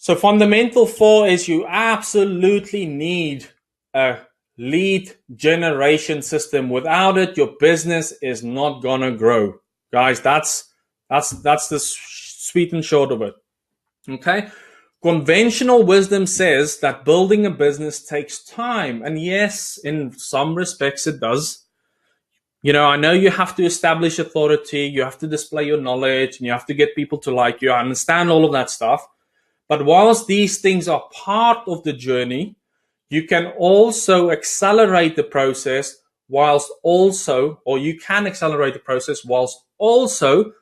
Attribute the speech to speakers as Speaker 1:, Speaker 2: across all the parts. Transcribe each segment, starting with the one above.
Speaker 1: So fundamental 4 is you absolutely need a lead generation system. Without it, your business is not gonna grow. Guys, that's the sweet and short of it. Okay? Conventional wisdom says that building a business takes time. And yes, in some respects it does. You know, I know you have to establish authority, you have to display your knowledge, and you have to get people to like you. I understand all of that stuff. But whilst these things are part of the journey, you can also accelerate the process whilst also, or you can accelerate the process whilst also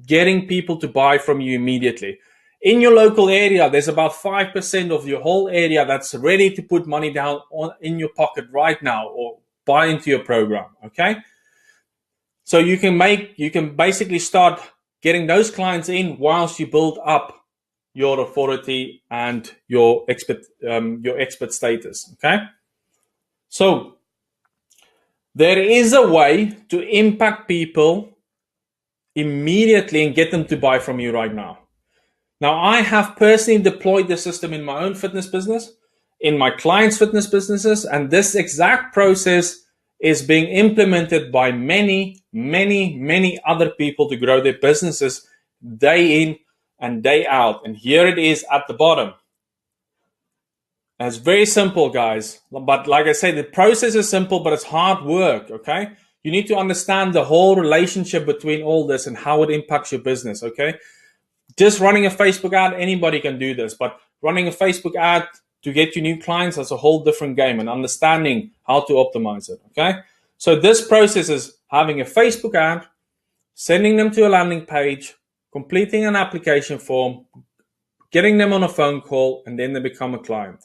Speaker 1: getting people to buy from you immediately. In your local area, there's about 5% of your whole area that's ready to put money down in your pocket right now or buy into your program, okay? So you can basically start getting those clients in whilst you build up your authority and your expert status, okay? So there is a way to impact people immediately and get them to buy from you right now. Now, I have personally deployed the system in my own fitness business, in my clients' fitness businesses, and this exact process is being implemented by many, many, many other people to grow their businesses day in and day out. And here it is at the bottom. And it's very simple, guys. But like I say, the process is simple, but it's hard work, okay? You need to understand the whole relationship between all this and how it impacts your business, okay? Just running a Facebook ad, anybody can do this. But running a Facebook ad to get you new clients, that's a whole different game, and understanding how to optimize it, okay? So this process is having a Facebook ad, sending them to a landing page, completing an application form, getting them on a phone call, and then they become a client.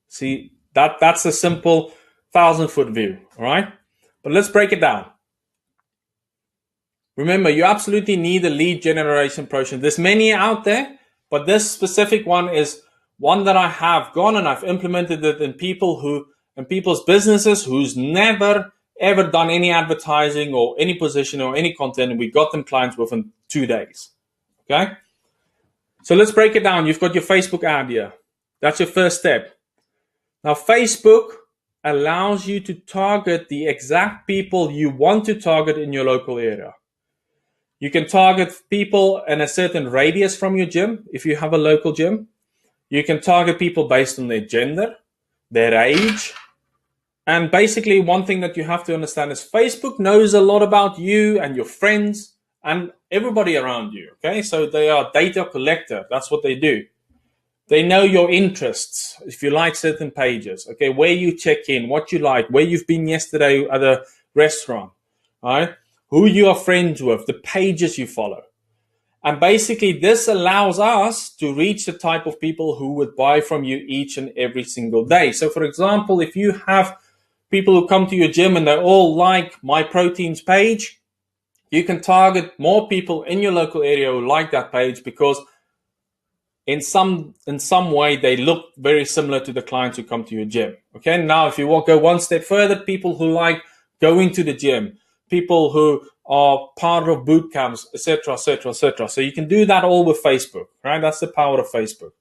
Speaker 1: See, that's a simple 1,000-foot view, all right? But let's break it down. Remember, you absolutely need a lead generation process. There's many out there, but this specific one is one that I have gone and I've implemented it in people's businesses who's never ever done any advertising or any position or any content, and we got them clients within 2 days. Okay? So let's break it down. You've got your Facebook ad here. That's your first step. Now, Facebook allows you to target the exact people you want to target in your local area. You can target people in a certain radius from your gym if you have a local gym. You can target people based on their gender, their age. And basically, one thing that you have to understand is Facebook knows a lot about you and your friends and everybody around you, okay? So they are data collector. That's what they do. They know your interests, if you like certain pages, okay? Where you check in, what you like, where you've been yesterday at a restaurant, all right? Who you are friends with, the pages you follow. And basically, this allows us to reach the type of people who would buy from you each and every single day. So, for example, if you have people who come to your gym and they all like My Protein's page, you can target more people in your local area who like that page because in some way they look very similar to the clients who come to your gym. Okay, now if you want to go one step further, people who like going to the gym, people who are part of boot camps, etc., etc., etc. So you can do that all with Facebook, right? That's the power of Facebook.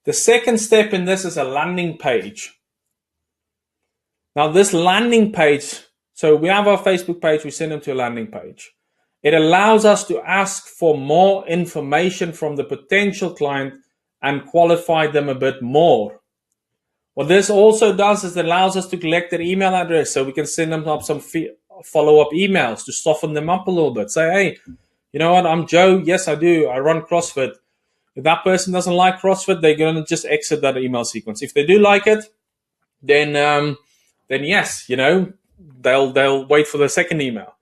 Speaker 1: The second step in this is a landing page. Now this landing page, so we have our Facebook page, we send them to a landing page. It allows us to ask for more information from the potential client and qualify them a bit more. What this also does is it allows us to collect their email address so we can send them up some follow-up emails to soften them up a little bit. Say, hey, you know what, I'm Joe. Yes, I do. I run CrossFit. If that person doesn't like CrossFit, they're going to just exit that email sequence. If they do like it, then yes, you know, they'll wait for the second email.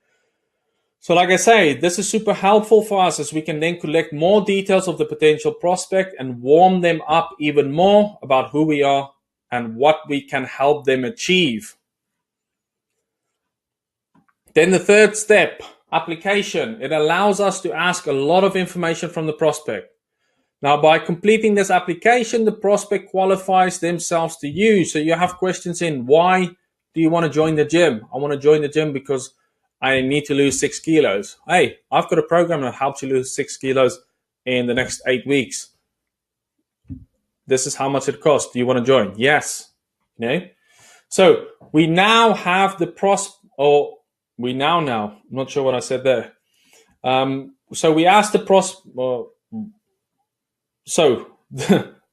Speaker 1: So like I say, this is super helpful for us as we can then collect more details of the potential prospect and warm them up even more about who we are and what we can help them achieve. Then the third step, application. It allows us to ask a lot of information from the prospect. Now, by completing this application, the prospect qualifies themselves to you. So you have questions in, why do you want to join the gym? I want to join the gym because I need to lose 6 kilos. Hey, I've got a program that helps you lose 6 kilos in the next 8 weeks. this is how much it costs. Do you want to join? Yes. So we now have the I'm not sure what I said there. So we asked the so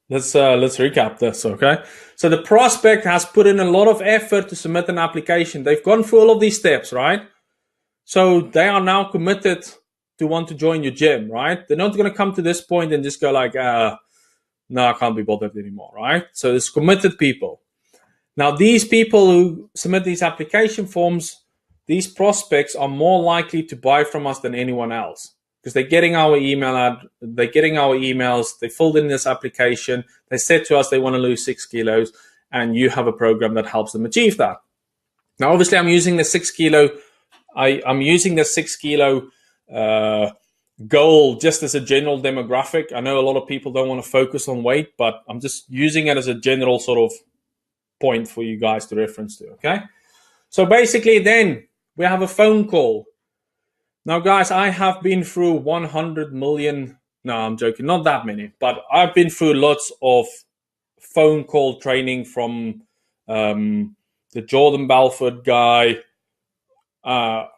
Speaker 1: let's recap this, okay? So the prospect has put in a lot of effort to submit an application. They've gone through all of these steps, right? So they are now committed to want to join your gym, right? They're not going to come to this point and just go like, no, I can't be bothered anymore, right? So it's committed people. Now, these people who submit these application forms, these prospects are more likely to buy from us than anyone else because they're getting our they're getting our emails, they filled in this application, they said to us they want to lose 6 kilos, and you have a program that helps them achieve that. Now, obviously, I'm using the 6 kilo. I'm using the 6 kilo goal just as a general demographic. I know a lot of people don't want to focus on weight, but I'm just using it as a general sort of point for you guys to reference to, okay? So basically then we have a phone call. Now, guys, I have been through 100 million. No, I'm joking. Not that many, but I've been through lots of phone call training from the Jordan Belfort guy. I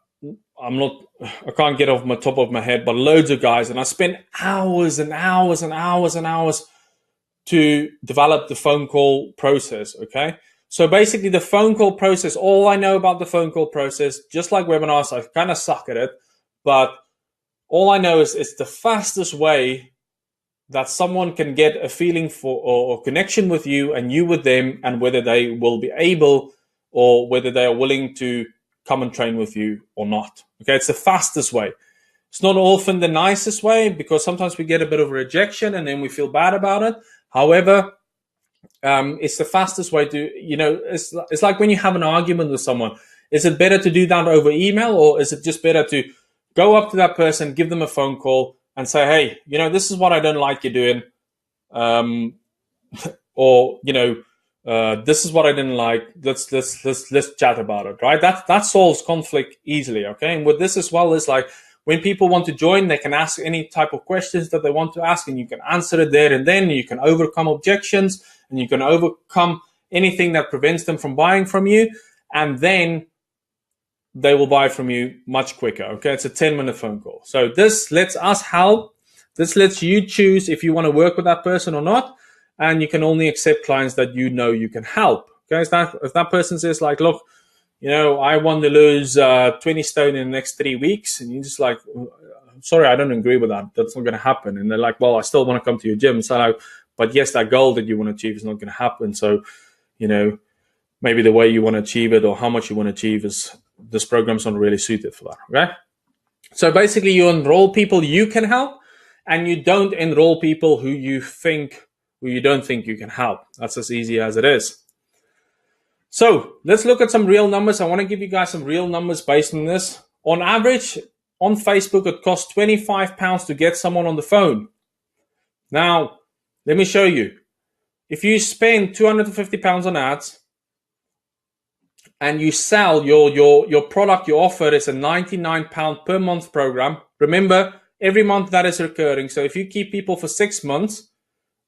Speaker 1: can't get off my top of my head, but loads of guys. And I spent hours and hours and hours and hours to develop the phone call process, okay? So basically the phone call process, all I know about the phone call process, just like webinars, I kind of suck at it, but all I know is it's the fastest way that someone can get a feeling for or connection with you and you with them, and whether they will be able or whether they are willing to come and train with you or not. Okay, it's the fastest way. It's not often the nicest way because sometimes we get a bit of rejection and then we feel bad about it. However, it's the fastest way to, it's like when you have an argument with someone. Is it better to do that over email, or is it just better to go up to that person, give them a phone call and say, hey, this is what I don't like you doing. Or, this is what I didn't like. Let's chat about it, right? That solves conflict easily, okay? And with this as well is like when people want to join, they can ask any type of questions that they want to ask, and you can answer it there and then. You can overcome objections, and you can overcome anything that prevents them from buying from you, and then they will buy from you much quicker, okay? It's a 10-minute phone call. So this lets us help. This lets you choose if you want to work with that person or not, and you can only accept clients that you can help. Okay, if that person says like, look, I want to lose 20 stone in the next 3 weeks, and you're just like, sorry, I don't agree with that. That's not going to happen. And they're like, well, I still want to come to your gym. So like, but yes, that goal that you want to achieve is not going to happen. So, maybe the way you want to achieve it or how much you want to achieve is this program's not really suited for that. Okay. So basically you enroll people you can help, and you don't enroll people who you don't think you can help. That's as easy as it is. So let's look at some real numbers. I want to give you guys some real numbers based on this. On average, on Facebook, it costs £25 to get someone on the phone. Now, let me show you. If you spend £250 on ads and you sell your product, your offer is a £99 per month program. Remember, every month that is recurring. So if you keep people for 6 months,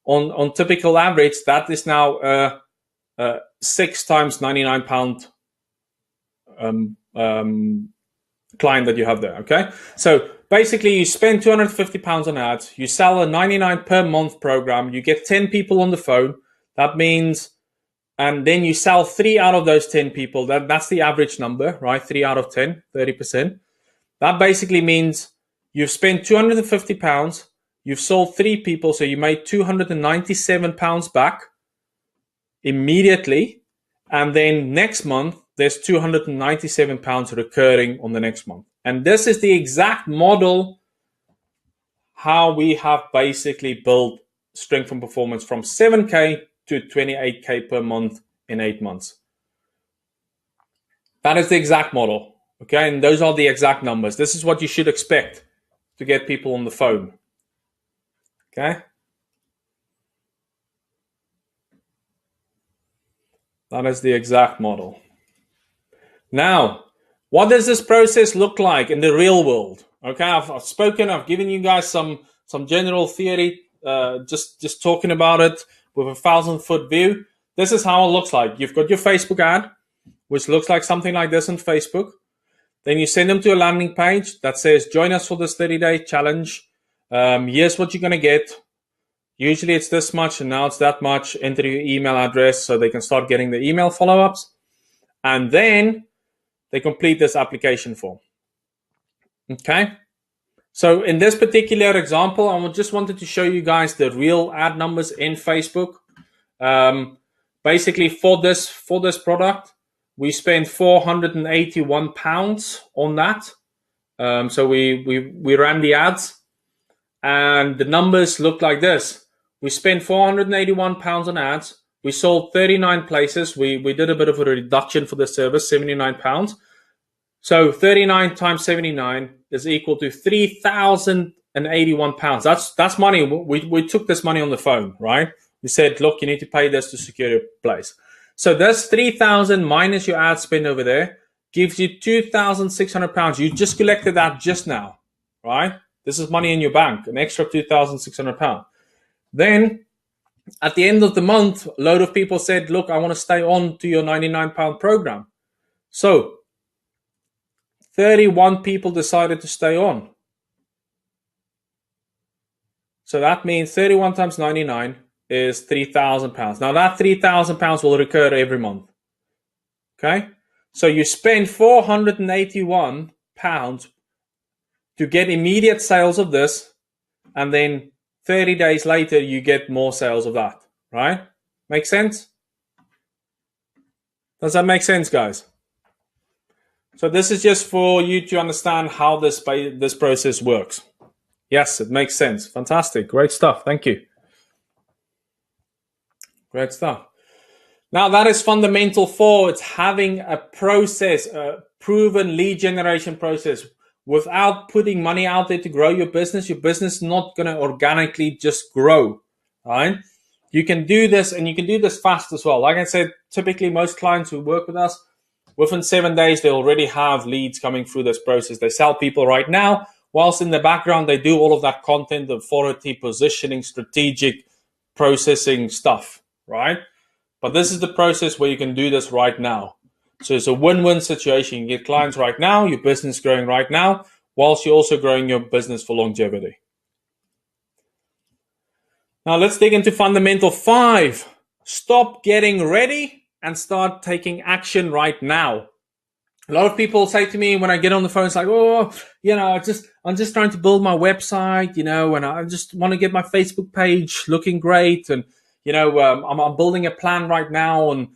Speaker 1: on typical average, that is now 6 times £99 client that you have there. Okay, so basically you spend £250 on ads, you sell a 99 per month program, you get 10 people on the phone. That means, and then you sell 3 out of those 10 people. That's the average number, right? 3 out of 10, 30%. That basically means you've spent £250. You've sold 3 people, so you made £297 back immediately. And then next month, there's £297 recurring on the next month. And this is the exact model how we have basically built Strength and Performance from 7K to 28K per month in 8 months. That is the exact model, okay? And those are the exact numbers. This is what you should expect to get people on the phone. Okay, that is the exact model. Now, what does this process look like in the real world? Okay, I've spoken, I've given you guys some general theory, just talking about it. with a 1,000-foot view. This is how it looks like. You've got your Facebook ad, which looks like something like this on Facebook. Then you send them to a landing page that says, join us for this 30-day challenge. Here's what you're going to get. Usually it's this much, and now it's that much. Enter your email address so they can start getting the email follow-ups. And then they complete this application form. Okay? So in this particular example, I just wanted to show you guys the real ad numbers in Facebook. Basically, for this product, we spent £481 on that. So we ran the ads, and the numbers look like this. We spent £481 on ads. We sold 39 places. We did a bit of a reduction for the service, £79. So 39 times 79 is equal to £3,081. That's money. We took this money on the phone, right? We said, look, you need to pay this to secure your place. So this 3,000 minus your ad spend over there gives you £2,600. You just collected that just now, right? This is money in your bank, an extra £2,600. Then at the end of the month, a load of people said, look, I want to stay on to your £99 program. So 31 people decided to stay on. So that means 31 times 99 is £3,000. Now that £3,000 will recur every month. Okay? So you spend £481 to get immediate sales of this, and then 30 days later you get more sales of that. Right? Make sense? Does that make sense, guys? So this is just for you to understand how this process works. Yes, it makes sense. Fantastic. Great stuff. Thank you. Great stuff. Now that is fundamental for it's having a process, a proven lead generation process. Without putting money out there to grow your business is not going to organically just grow, right? You can do this, and you can do this fast as well. Like I said, typically most clients who work with us, within 7 days, they already have leads coming through this process. They sell people right now, whilst in the background, they do all of that content, authority, positioning, strategic processing stuff, right? But this is the process where you can do this right now. So it's a win-win situation. You get clients right now, your business growing right now, whilst you're also growing your business for longevity. Now let's dig into fundamental 5. Stop getting ready and start taking action right now. A lot of people say to me when I get on the phone, it's like, oh, I'm just trying to build my website, and I just want to get my Facebook page looking great. And, I'm building a plan right now on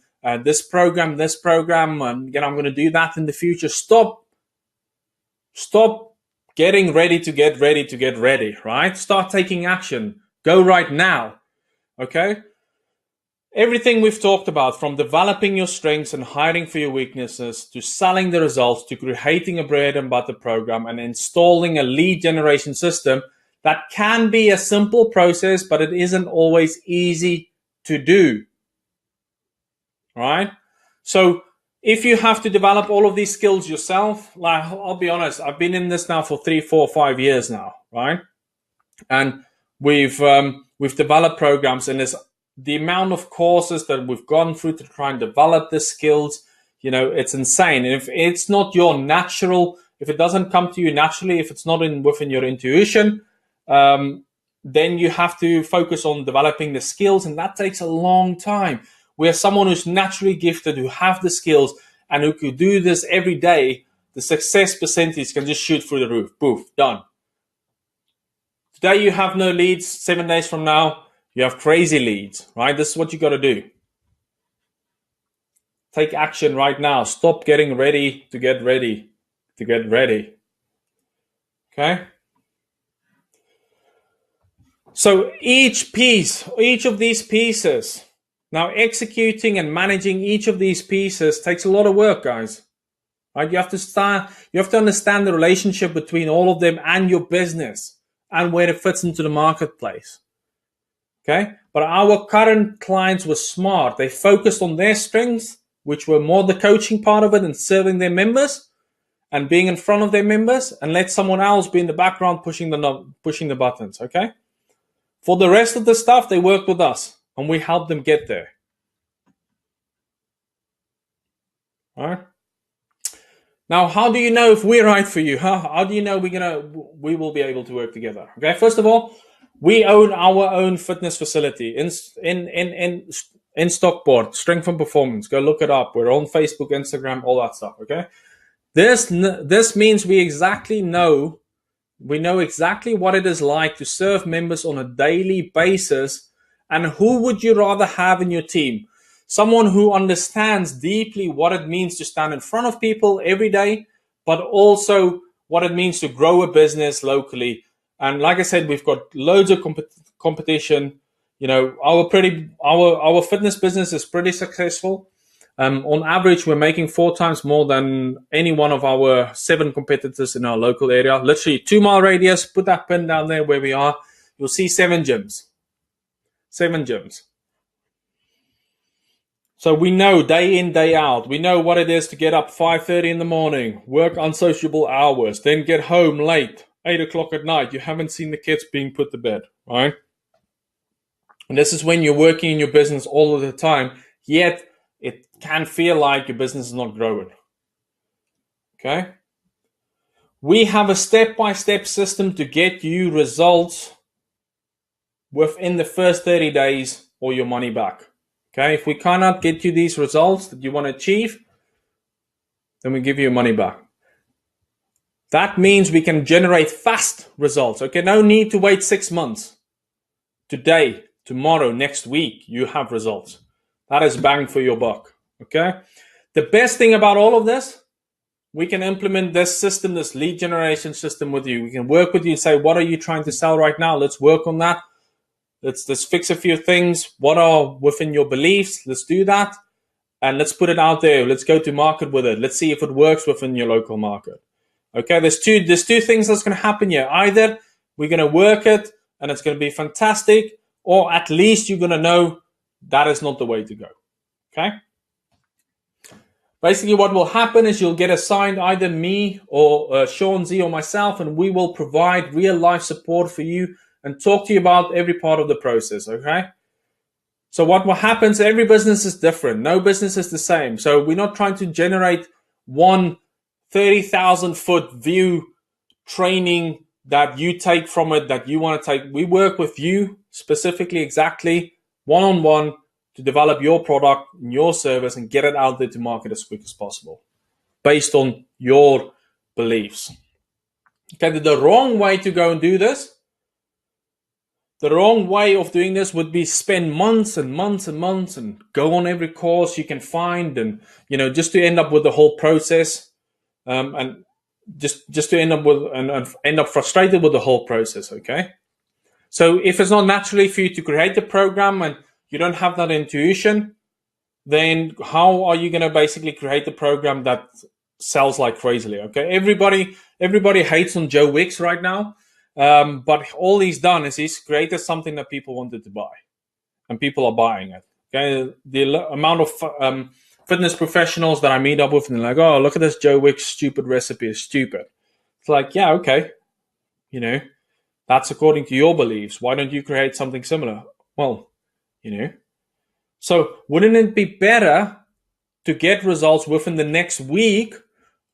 Speaker 1: this program, and, I'm going to do that in the future. Stop getting ready to get ready, right? Start taking action. Go right now, okay? Everything we've talked about, from developing your strengths and hiring for your weaknesses, to selling the results, to creating a bread and butter program, and installing a lead generation system, that can be a simple process, but it isn't always easy to do. Right? So if you have to develop all of these skills yourself, like I'll be honest, I've been in this now for 3, 4, 5 years now, right? And we've developed programs, and there's the amount of courses that we've gone through to try and develop the skills, it's insane. And if it's not your natural, if it doesn't come to you naturally, if it's not within your intuition, then you have to focus on developing the skills, and that takes a long time. Where someone who's naturally gifted, who have the skills, and who could do this every day, the success percentage can just shoot through the roof. Poof, done. Today you have no leads. 7 days from now, you have crazy leads, right? This is what you got to do. Take action right now. Stop getting ready to get ready to get ready. Okay? So each of these pieces, now executing and managing each of these pieces takes a lot of work, guys. Right? You have to understand the relationship between all of them and your business and where it fits into the marketplace. Okay? But our current clients were smart. They focused on their strengths, which were more the coaching part of it and serving their members and being in front of their members, and let someone else be in the background pushing the buttons. Okay? For the rest of the stuff, they worked with us. and we help them get there. All right. Now, how do you know if we're right for you? How do you know we will be able to work together? Okay. First of all, we own our own fitness facility in Stockport, Strength and Performance. Go look it up. We're on Facebook, Instagram, all that stuff. Okay. This means we know exactly what it is like to serve members on a daily basis. And who would you rather have in your team? Someone who understands deeply what it means to stand in front of people every day, but also what it means to grow a business locally. And like I said, we've got loads of competition. You know, our fitness business is pretty successful. On average, we're making 4 times more than any one of our 7 competitors in our local area. Literally 2-mile radius. Put that pin down there where we are. You'll see 7 gyms. 7 gyms. So we know day in, day out. We know what it is to get up 5:30 in the morning, work unsociable hours, then get home late, 8 o'clock at night. You haven't seen the kids being put to bed, right? And this is when you're working in your business all of the time, yet it can feel like your business is not growing. Okay? We have a step-by-step system to get you results within the first 30 days or your money back. Okay, if we cannot get you these results that you want to achieve, then we give you your money back. That means we can generate fast results. Okay, no need to wait 6 months. Today, tomorrow, next week, you have results. That is bang for your buck. Okay, the best thing about all of this, we can implement this system, this lead generation system with you. We can work with you and say, what are you trying to sell right now? Let's work on that. Let's fix a few things. What are within your beliefs? Let's do that. And let's put it out there. Let's go to market with it. Let's see if it works within your local market. Okay, there's two things that's going to happen here. Either we're going to work it and it's going to be fantastic, or at least you're going to know that is not the way to go. Okay? Basically, what will happen is you'll get assigned either me or Sean Z or myself, and we will provide real life support for you and talk to you about every part of the process, okay? So what will happen is every business is different. No business is the same. So we're not trying to generate one 30,000-foot view training that you take from it, that you want to take. We work with you specifically, exactly, one-on-one to develop your product and your service and get it out there to market as quick as possible based on your beliefs. Okay, the wrong way to go and do this, the wrong way of doing this would be spend months and months and months and go on every course you can find, and just to end up with the whole process, and just to end up with and end up frustrated with the whole process. Okay, so if it's not naturally for you to create the program and you don't have that intuition, then how are you going to basically create the program that sells like crazily? Okay, everybody hates on Joe Wicks right now. But all he's done is he's created something that people wanted to buy, and people are buying it. Okay, the amount of fitness professionals that I meet up with, and they're like, "Oh, look at this Joe Wicks stupid recipe. It's stupid." It's like, yeah, okay, that's according to your beliefs. Why don't you create something similar? Well, so wouldn't it be better to get results within the next week,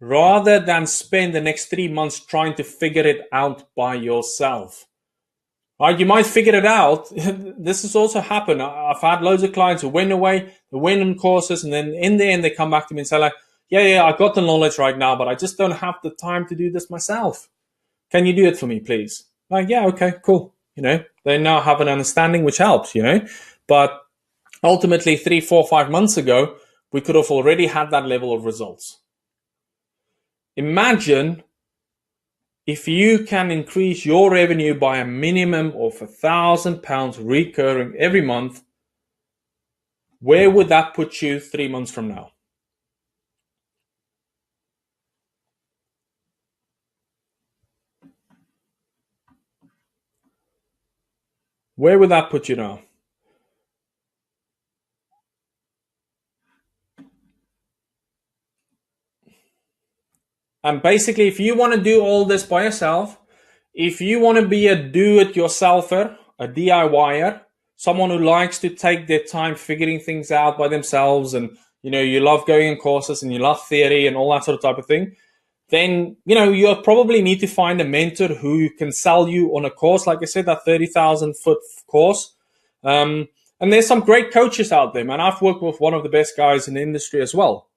Speaker 1: rather than spend the next 3 months trying to figure it out by yourself? Right? You might figure it out. This has also happened. I've had loads of clients who went away, they went on courses, and then in the end they come back to me and say like, yeah, I got the knowledge right now, but I just don't have the time to do this myself. Can you do it for me, please? Like, yeah, okay, cool. They now have an understanding, which helps, But ultimately 3, 4, 5 months ago, we could have already had that level of results. Imagine if you can increase your revenue by a minimum of £1,000 recurring every month. Where would that put you 3 months from now? Where would that put you now? And basically, if you want to do all this by yourself, if you want to be a do-it-yourselfer, a DIYer, someone who likes to take their time figuring things out by themselves, and you love going in courses and you love theory and all that sort of type of thing, then you probably need to find a mentor who can sell you on a course, like I said, that 30,000 foot course. And there's some great coaches out there, man. I've worked with one of the best guys in the industry as well,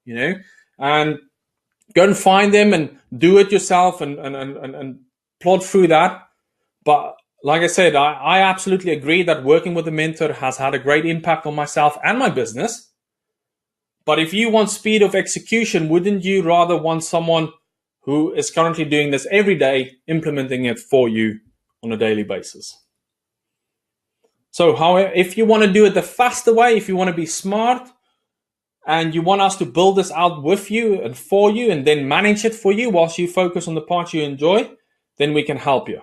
Speaker 1: and go and find them and do it yourself and plod through that. But like I said, I absolutely agree that working with a mentor has had a great impact on myself and my business. But if you want speed of execution, wouldn't you rather want someone who is currently doing this every day, implementing it for you on a daily basis? So if you want to do it the faster way, if you want to be smart, and you want us to build this out with you and for you and then manage it for you whilst you focus on the parts you enjoy, then we can help you.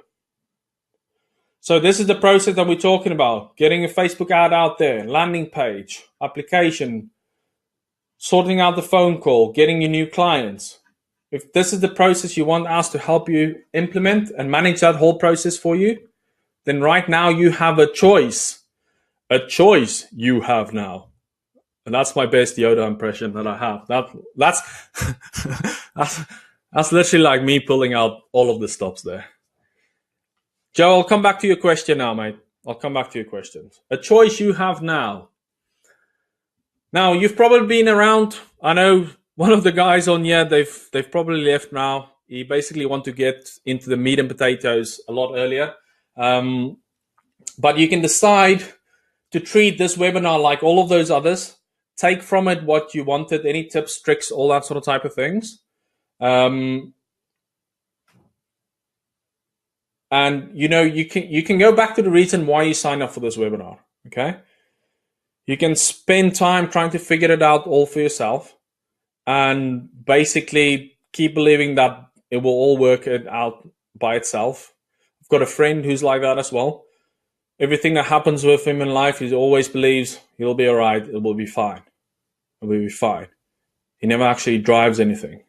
Speaker 1: So this is the process that we're talking about. Getting a Facebook ad out there, landing page, application, sorting out the phone call, getting your new clients. If this is the process you want us to help you implement and manage that whole process for you, then right now you have a choice. A choice you have now. And that's my best Yoda impression that I have. That's literally like me pulling out all of the stops there. Joe, I'll come back to your question now, mate. I'll come back to your questions. A choice you have now. Now, you've probably been around. I know one of the guys on here, they've probably left now. He basically want to get into the meat and potatoes a lot earlier. But you can decide to treat this webinar like all of those others. Take from it what you wanted, any tips, tricks, all that sort of type of things. And you can go back to the reason why you signed up for this webinar. Okay, you can spend time trying to figure it out all for yourself, and basically keep believing that it will all work out by itself. I've got a friend who's like that as well. Everything that happens with him in life, he always believes he'll be all right. It will be fine. It will be fine. He never actually drives anything.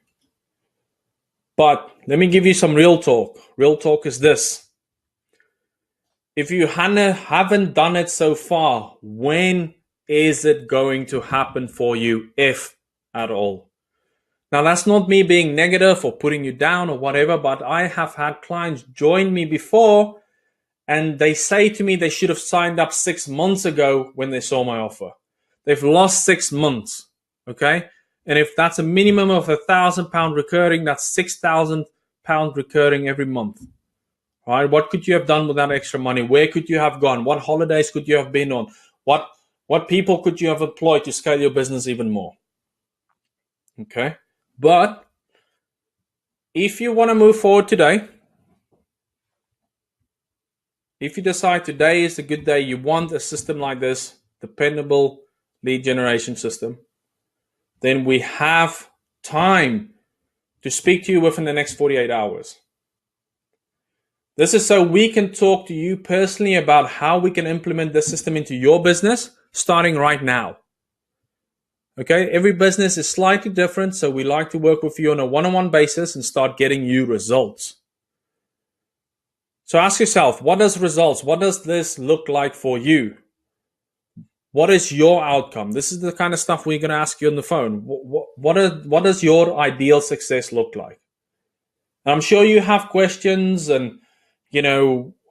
Speaker 1: But let me give you some real talk. Real talk is this. If you haven't done it so far, when is it going to happen for you, if at all? Now, that's not me being negative or putting you down or whatever, but I have had clients join me before, and they say to me they should have signed up 6 months ago when they saw my offer. They've lost 6 months, okay? And if that's a minimum of £1,000 recurring, that's £6,000 recurring every month. All right, what could you have done with that extra money? Where could you have gone? What holidays could you have been on? What people could you have employed to scale your business even more? Okay, but if you want to move forward today, if you decide today is a good day, you want a system like this, dependable lead generation system, then we have time to speak to you within the next 48 hours. This is so we can talk to you personally about how we can implement this system into your business starting right now. Okay, every business is slightly different, so we like to work with you on a one-on-one basis and start getting you results. So ask yourself, what does this look like for you? What is your outcome? This is the kind of stuff we're going to ask you on the phone. What does your ideal success look like? And I'm sure you have questions and,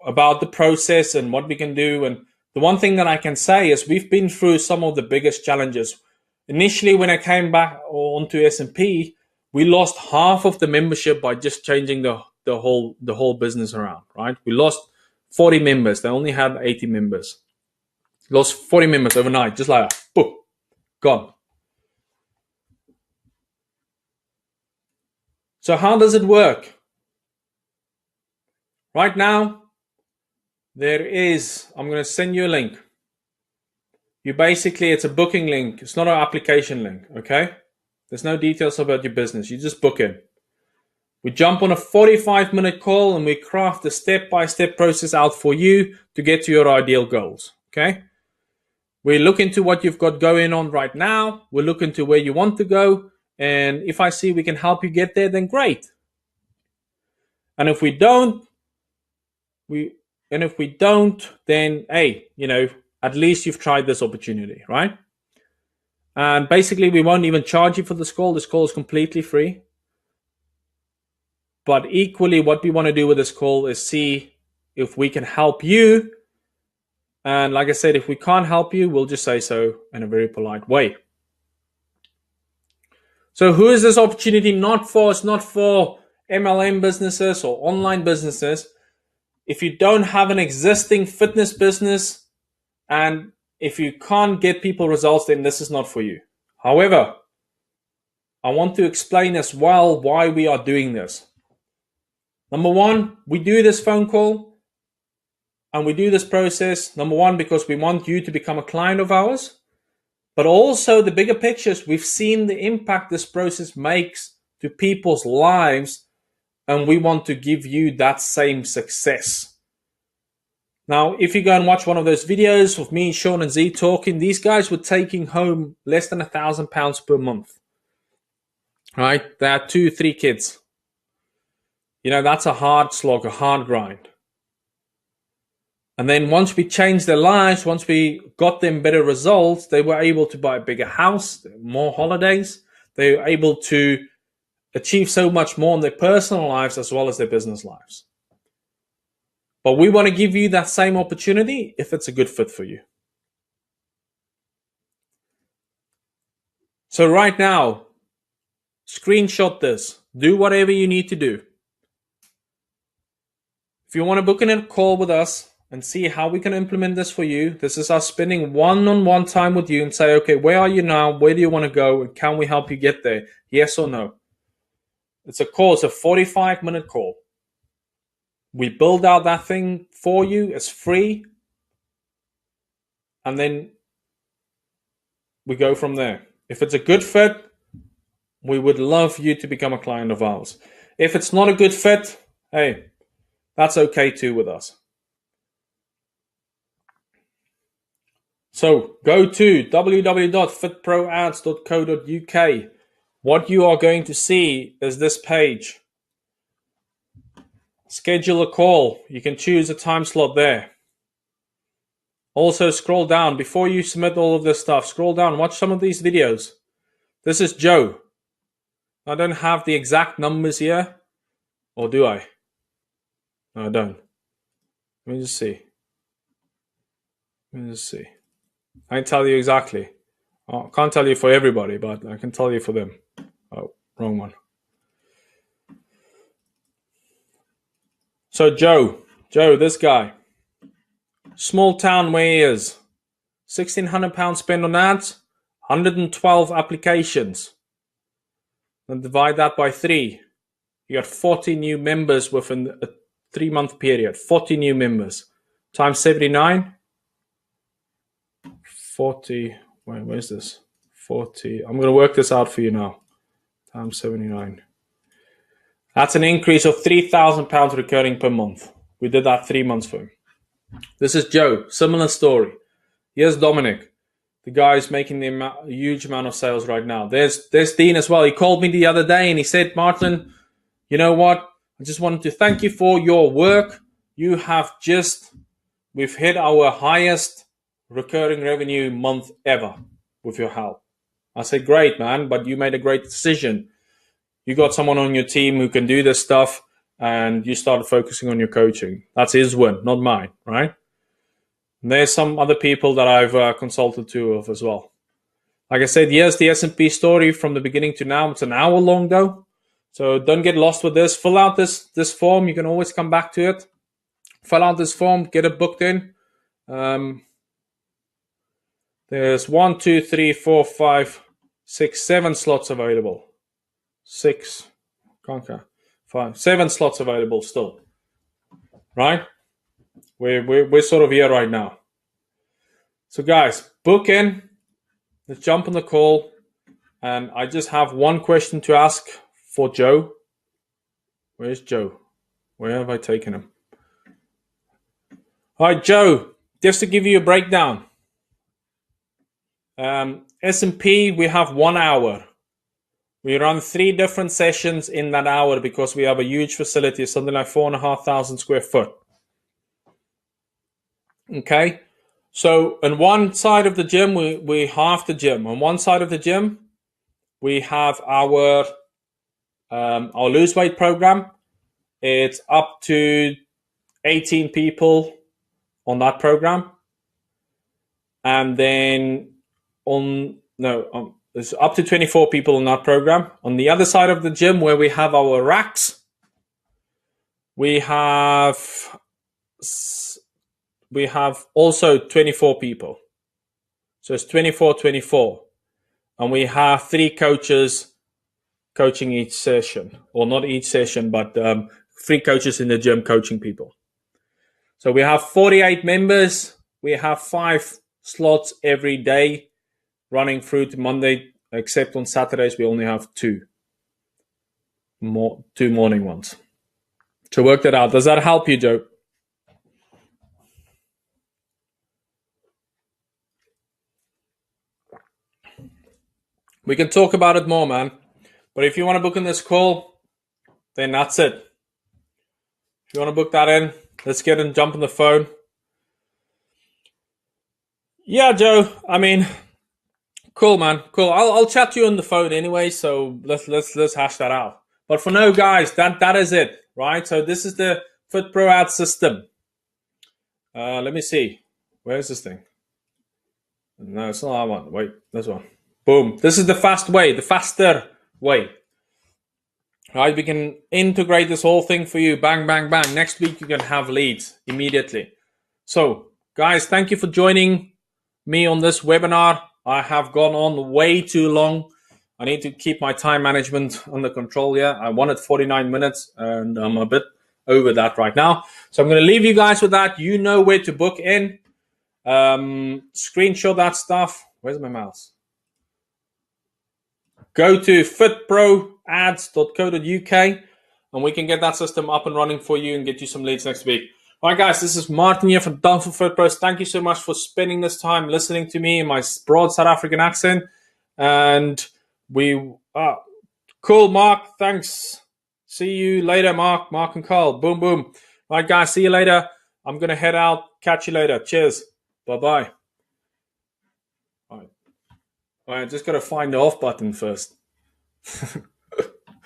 Speaker 1: about the process and what we can do. And the one thing that I can say is we've been through some of the biggest challenges. Initially, when I came back onto S&P, we lost half of the membership by just changing the whole business around, right? We lost 40 members. They only had 80 members. Lost 40 members overnight, just like that. Boom, gone. So how does it work? Right now, I'm going to send you a link. It's a booking link. It's not an application link, okay? There's no details about your business. You just book in. We jump on a 45-minute call and we craft a step-by-step process out for you to get to your ideal goals, okay? We look into what you've got going on right now. We'll look into where you want to go. And if I see we can help you get there, then great. And if we don't, then hey, at least you've tried this opportunity, right? And basically, we won't even charge you for this call. This call is completely free. But equally, what we want to do with this call is see if we can help you. And like I said, if we can't help you, we'll just say so in a very polite way. So who is this opportunity not for? It's not for MLM businesses or online businesses. If you don't have an existing fitness business and if you can't get people results, then this is not for you. However, I want to explain as well why we are doing this. Number one, we do this phone call and we do this process, number one, because we want you to become a client of ours. But also the bigger pictures, we've seen the impact this process makes to people's lives, and we want to give you that same success. Now, if you go and watch one of those videos of me, Sean, and Z talking, these guys were taking home less than £1,000 per month. Right? They had 2-3 kids. That's a hard slog, a hard grind. And then once we changed their lives, once we got them better results, they were able to buy a bigger house, more holidays. They were able to achieve so much more in their personal lives as well as their business lives. But we want to give you that same opportunity if it's a good fit for you. So right now, screenshot this. Do whatever you need to do. If you want to book in a call with us and see how we can implement this for you, this is us spending one-on-one time with you and say, okay, where are you now? Where do you want to go? And can we help you get there? Yes or no? It's a call. It's a 45-minute call. We build out that thing for you. It's free. And then we go from there. If it's a good fit, we would love you to become a client of ours. If it's not a good fit, hey, that's okay too with us. So go to www.fitproads.co.uk. What you are going to see is this page. Schedule a call. You can choose a time slot there. Also scroll down. Before you submit all of this stuff, scroll down. Watch some of these videos. This is Joe. I don't have the exact numbers here. Or do I? No, I don't. Let me just see. I can tell you exactly. I can't tell you for everybody, but I can tell you for them. Oh, wrong one. So Joe, this guy. Small town where he is. £1,600 spent on ads, 112 applications. And divide that by 3. You got 40 new members within a 3-month period. 40 new members. Times 79. 40, where's this? 40, I'm going to work this out for you now. Times 79. That's an increase of £3,000 recurring per month. We did that 3 months for him. This is Joe, similar story. Here's Dominic. The guy's making a huge amount of sales right now. There's Dean as well. He called me the other day and he said, Martin, you know what? I just wanted to thank you for your work. We've hit our highest recurring revenue month ever with your help. I said, great, man, but you made a great decision. You got someone on your team who can do this stuff and you started focusing on your coaching. That's his win, not mine, right? And there's some other people that I've consulted to of as well. Like I said, here's the S&P story from the beginning to now. It's an hour long though. So don't get lost with this. Fill out this form. You can always come back to it. Fill out this form, get it booked in. There's 1, 2, 3, 4, 5, 6, 7 slots available. 6, 5, 7 slots available still. Right? We're sort of here right now. So guys, book in. Let's jump on the call. And I just have one question to ask for Joe. Where's Joe? Where have I taken him? All right, Joe, just to give you a breakdown. S&P, we have 1 hour. We run 3 different sessions in that hour because we have a huge facility, something like 4,500 square foot. Okay. So on one side of the gym, we have the gym. On one side of the gym, we have our lose weight program. It's up to 18 people on that program. And then there's up to 24 people in that program. On the other side of the gym, where we have our racks, we have also 24 people. So it's 24, 24. And we have 3 coaches coaching each session. Or not each session, but 3 coaches in the gym coaching people. So we have 48 members. We have 5 slots every day running through to Monday, except on Saturdays we only have 2 morning ones. So work that out. Does that help you, Joe? We can talk about it more, man. But if you want to book in this call, then that's it. If you want to book that in, let's get and jump on the phone. Yeah, Joe. I mean, cool, man. Cool. I'll chat to you on the phone anyway. So let's hash that out. But for now, guys, that is it, right? So this is the Fit Pro ad system. Let me see. Where's this thing? No, it's not that one. Wait, this one. Boom. This is the fast way, the faster way. Right, we can integrate this whole thing for you. Bang, bang, bang. Next week you can have leads immediately. So, guys, thank you for joining me on this webinar. I have gone on way too long. I need to keep my time management under control here. I wanted 49 minutes and I'm a bit over that right now. So I'm going to leave you guys with that. You know where to book in. Screenshot that stuff. Where's my mouse? Go to fitproads.co.uk and we can get that system up and running for you and get you some leads next week. All right, guys, this is Martin here from Done for Fit Pros. Thank you so much for spending this time listening to me in my broad South African accent. And cool, Mark. Thanks. See you later, Mark and Carl. Boom, boom. All right, guys, see you later. I'm going to head out. Catch you later. Cheers. Bye-bye. All right, just got to find the off button first.